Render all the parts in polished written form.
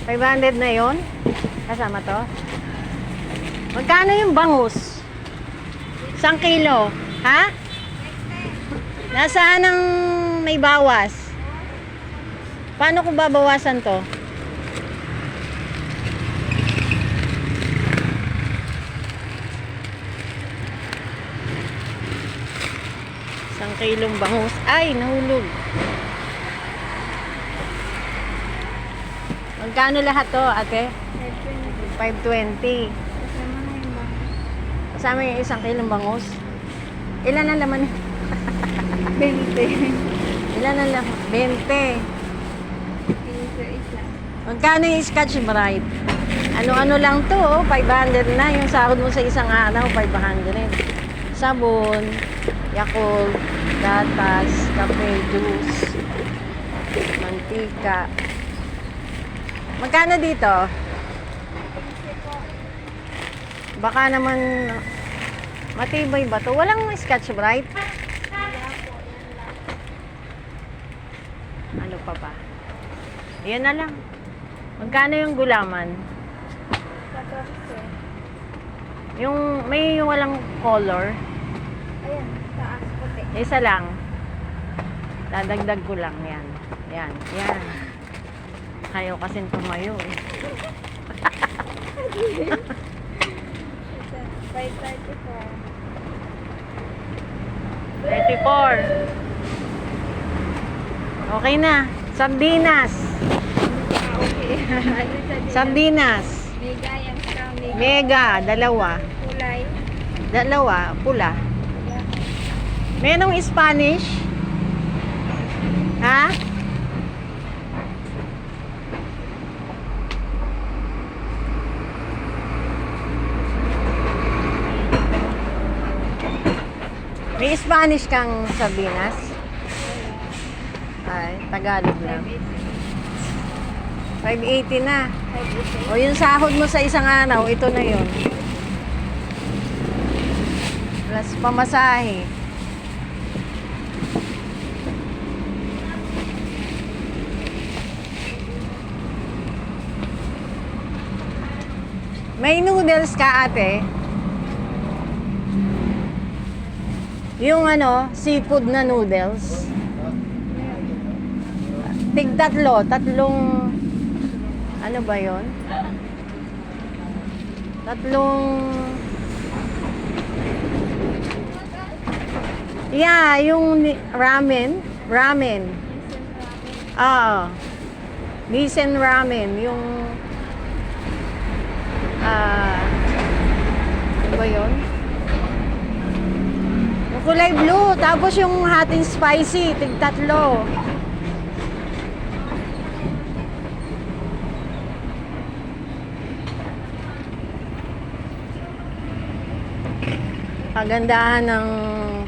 500 na yon. Kasama to. Magkano yung bangus? 1 kilo. Ha? Nasaan ang may bawas? Paano ko babawasan to? Isang kilong bangus. Ay, nahulog. Magkano lahat to, ate? 520. Kasama yung 1 kilong bangus. Ilan ang laman? 20. Ilan ang laman? 20. Magkano yung Scotch Brite? Ano-ano lang to, 500 na. Yung sahod mo sa isang araw, 500. Sabon, Yakult, gatas, kape, juice, mantika. Magkano dito? Baka naman matibay ba to? Walang Scotch Brite? Ano pa ba? Yan na lang. Magkano yung gulaman? 14. Yung may walang color. Ayan, taas puti. Isa lang. Dadagdag ko lang yan. Yan, yan. Ayaw kasing tumayo eh. 534. 34. Okay na. Sardinas. Okay. Sardinas. Mega yan sa mega. Mega, dalawa. Kulay. Dalawa, pula. Merong Spanish? Ha? May Spanish kang sardinas? Ay, Tagalog lang. 580 na. O yung sahod mo sa isang araw, ito na yun. Plus pamasahe. May noodles ka, ate? Yung seafood na noodles. Tatlong, ano ba yon? Yeah, yung ramen. Nissan ramen, yung, ano ba yun? Yung kulay blue, tapos yung hot and spicy, tatlo. Kagandahan ng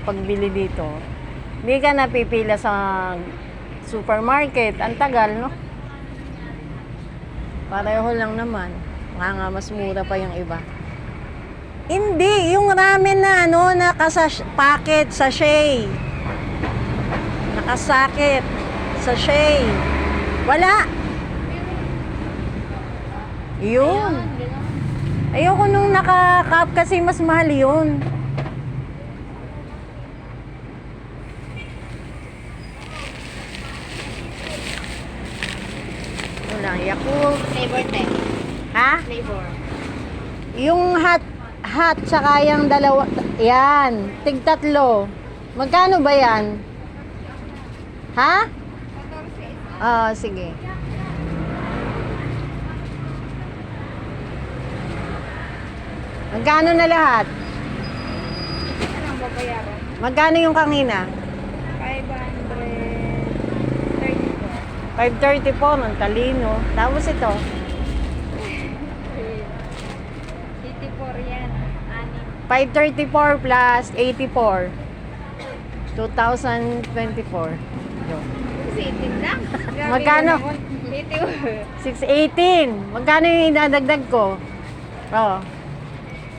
pagbili dito. Hindi ka napipila sa supermarket. Ang tagal, no? Pareho lang naman. Nga mas mura pa yung iba. Hindi, yung ramen na packet, sachet. Nakasakit, sachet. Wala. Yun. Ayoko nung naka-cup kasi mas mahal yun. Wala, Yakult. Flavor 10. Ha? Flavor. Yung hot tsaka yung dalawa, yan, tig-tatlo. Magkano ba yan? Ha? 14. Sige. Magkano na lahat? Ano ang babayaran? Magkano yung kanina? 534. 534, ang talino. Tapos ito, 84 yan. 534 plus 84. 2024. Yun. 18 lang. Grabe Magkano? yun naman. 618. Magkano yung idadagdag ko? Oo.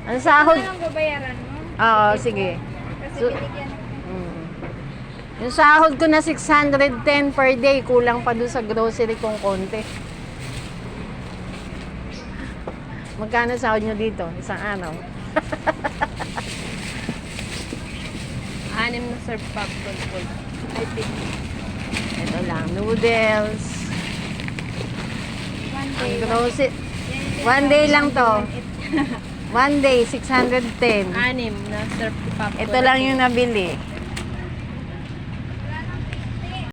Ang sahod? Ano ang babayaran mo? Oo, sige. Kasi So- binigyan ako. Yung sahod ko na 610 per day, kulang pa dun sa grocery kong konti. Magkano sahod nyo dito? Isang araw? 6 na serve popcorn full. I think. Ito lang, noodles. One Ang day. grocery. Yan, One day lang to. One day, 610. 6 na serve popcorn. Ito lang yung nabili.